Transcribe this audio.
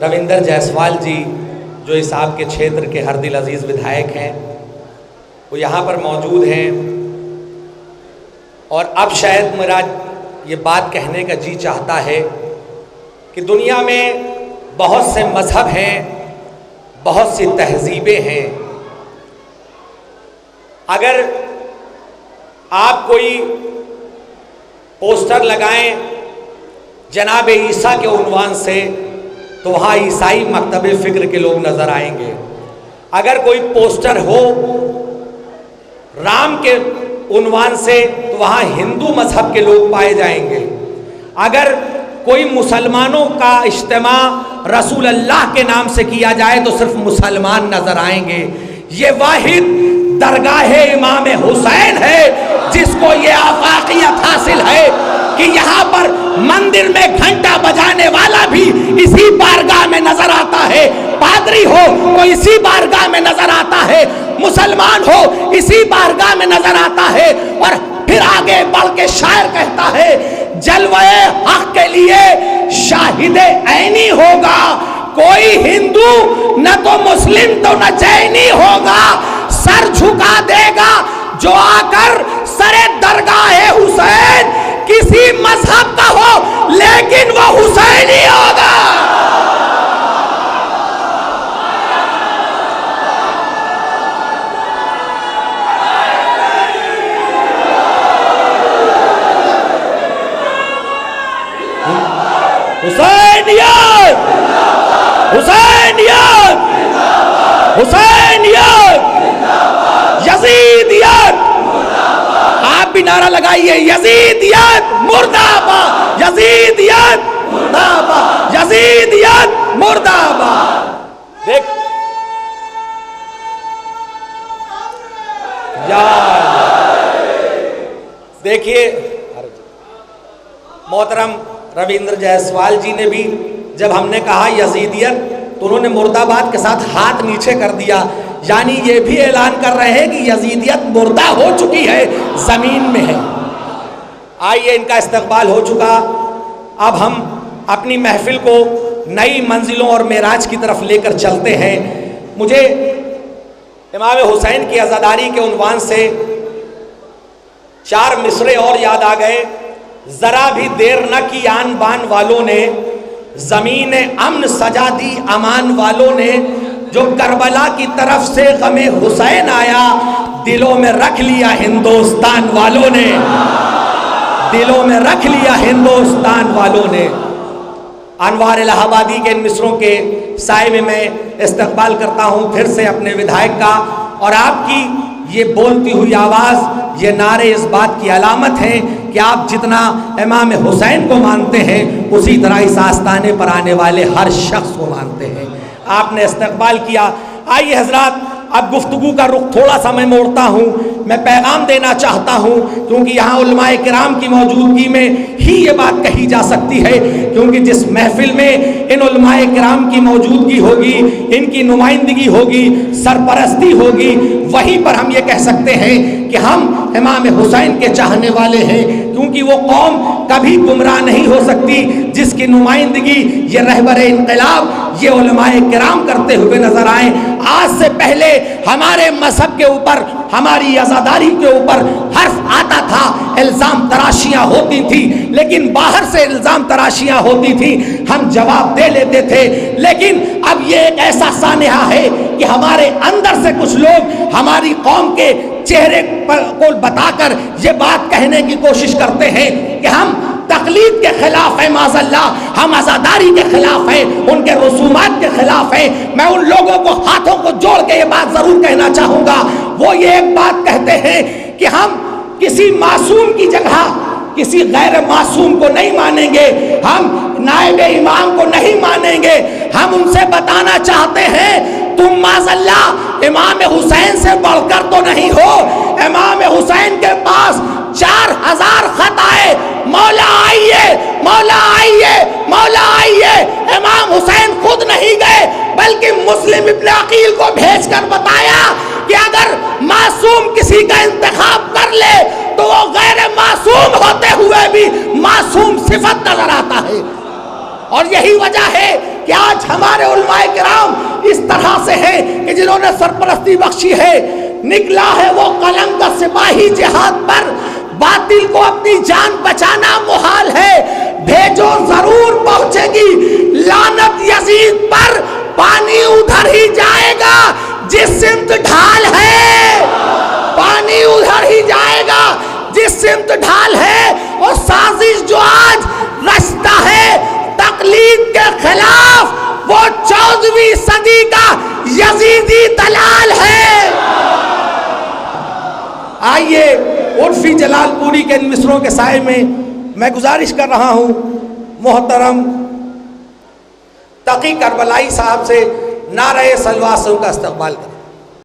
रविंदर जायसवाल जी जो इस आपके क्षेत्र के हर दिल अजीज विधायक हैं, वो यहाँ पर मौजूद हैं और अब शायद मेरा ये बात कहने का जी चाहता है कि दुनिया में बहुत से मजहब हैं, बहुत सी तहजीबें हैं। अगर आप कोई पोस्टर लगाएं जनाब ईसा के उन्वान से तो वहाँ ईसाई मकतबे फ़िक्र के लोग नज़र आएंगे। अगर कोई पोस्टर हो राम के उन्वान से तो वहाँ हिंदू मजहब के लोग पाए जाएंगे। अगर कोई मुसलमानों का इज्तिमा रसूल अल्लाह के नाम से किया जाए तो सिर्फ मुसलमान नज़र आएंगे। ये वाहिद दरगाह इमाम हुसैन है जिसको ये आफाकियत हासिल है कि यहाँ पर मंदिर में घंटा बजाने वाला भी इसी बारगाह में नजर आता है, पादरी हो तो इसी बारगाह में नजर आता है, मुसलमान हो इसी बारगाह में नजर आता है। और फिर आगे बढ़ के शायर कहता है, जलवे हक के लिए शाहिदे ऐनी होगा, कोई हिंदू न तो मुस्लिम तो न जैनी होगा, सर झुका देगा जो आकर सरे दरगाह हुसैन किसी मजहब का हो लेकिन वो हुसैनी होगा। हुसैनियत, हुसैनियत, हुसैनियत, यजीदियत। आप भी नारा लगाइए, यजीदियत मुर्दाबाद, यजीदियत मुर्दाबाद, यजीदियत मुर्दाबाद। देख देखिए मोहतरम रविंद्र जायसवाल जी ने भी जब हमने कहा यजीदियत तो उन्होंने मुर्दाबाद के साथ हाथ नीचे कर दिया, यानी ये भी ऐलान कर रहे हैं कि यजीदियत मुर्दा हो चुकी है, जमीन में है। आइए, इनका इस्तकबाल हो चुका, अब हम अपनी महफिल को नई मंजिलों और मेराज की तरफ लेकर चलते हैं। मुझे इमाम हुसैन की अज़ादारी के उन्वान से 4 मिसरे और याद आ गए। जरा भी देर न की आन बान वालों ने, जमीन अमन सजा दी अमान वालों ने, जो करबला की तरफ से गमे हुसैन आया, दिलों में रख लिया हिंदुस्तान वालों ने, दिलों में रख लिया हिंदुस्तान वालों ने। अनवार इलाहाबादी के इन मिसरों के साए में मैं इस्तकबाल करता हूँ फिर से अपने विधायक का, और आपकी ये बोलती हुई आवाज़, ये नारे इस बात की अलामत है कि आप जितना इमाम हुसैन को मानते हैं उसी तरह इस आस्ताने पर आने वाले हर शख्स को मानते हैं। आपने इस्तकबाल किया। आइए हजरात, अब गुफ्तगू का रुख थोड़ा सा मैं मोड़ता हूँ। मैं पैगाम देना चाहता हूँ क्योंकि यहाँ उलमाए किराम की मौजूदगी में ही ये बात कही जा सकती है, क्योंकि जिस महफिल में इन उलमाए किराम की मौजूदगी होगी, इनकी नुमाइंदगी होगी, सरपरस्ती होगी, वहीं पर हम ये कह सकते हैं कि हम इमाम हुसैन के चाहने वाले हैं, क्योंकि वो कौम कभी गुमराह नहीं हो सकती जिसकी नुमाइंदगी ये रहबर इनकलाब, ये उलमाए किराम करते हुए नजर आए। आज से पहले हमारे मजहब के ऊपर, हमारी आज़ादारी के ऊपर हर्फ आता था, इल्ज़ाम तराशियाँ होती थी, लेकिन बाहर से इल्ज़ाम तराशियाँ होती थी, हम जवाब दे लेते थे। लेकिन अब ये एक ऐसा सानिहा है कि हमारे अंदर से कुछ लोग हमारी कौम के चेहरे को बताकर ये बात कहने की कोशिश करते हैं कि हम तकलीद के खिलाफ है, माज़अल्लाह हम आज़ादारी के खिलाफ है, उनके रसूमात के खिलाफ है। मैं उन लोगों को हाथों को जोड़ के ये बात जरूर कहना चाहूँगा। वो ये एक बात कहते हैं कि हम किसी मासूम की जगह किसी गैर मासूम को नहीं मानेंगे, हम नायब इमाम को नहीं मानेंगे। हम उनसे बताना चाहते हैं, तुम माज़अल्लाह इमाम हुसैन से बढ़कर तो नहीं हो। इमाम हुसैन के पास 4000 खत आए, मौला आइए, मौला आइए, मौला आइए। इमाम हुसैन खुद नहीं गए बल्कि मुस्लिम इब्न अकील को भेजकर बताया कि अगर मासूम किसी का इंतखाब कर ले तो वो गैर मासूम होते हुए भी मासूम सिफत नजर आता है। اور یہی وجہ ہے کہ آج ہمارے علماء کرام اس طرح سے ہیں کہ جنہوں نے سرپرستی بخشی ہے، نکلا ہے وہ قلم کا سپاہی جہاد پر، باطل کو اپنی جان بچانا محال ہے، بھیجو ضرور پہنچے گی لعنت یزید پر، پانی ادھر ہی جائے گا جس سمت ڈھال ہے، پانی ادھر ہی جائے گا جس سمت ڈھال ہے۔ اور سازش جو آج رچتا ہے تقلید کے خلاف، وہ 14ویں صدی کا یزیدی دلال ہے۔ آئیے عرفی جلال پوری کے ان مصروں کے سائے میں گزارش کر رہا ہوں محترم تقی کربلائی صاحب سے نعرہ سلوات سے ان کا استقبال کریں۔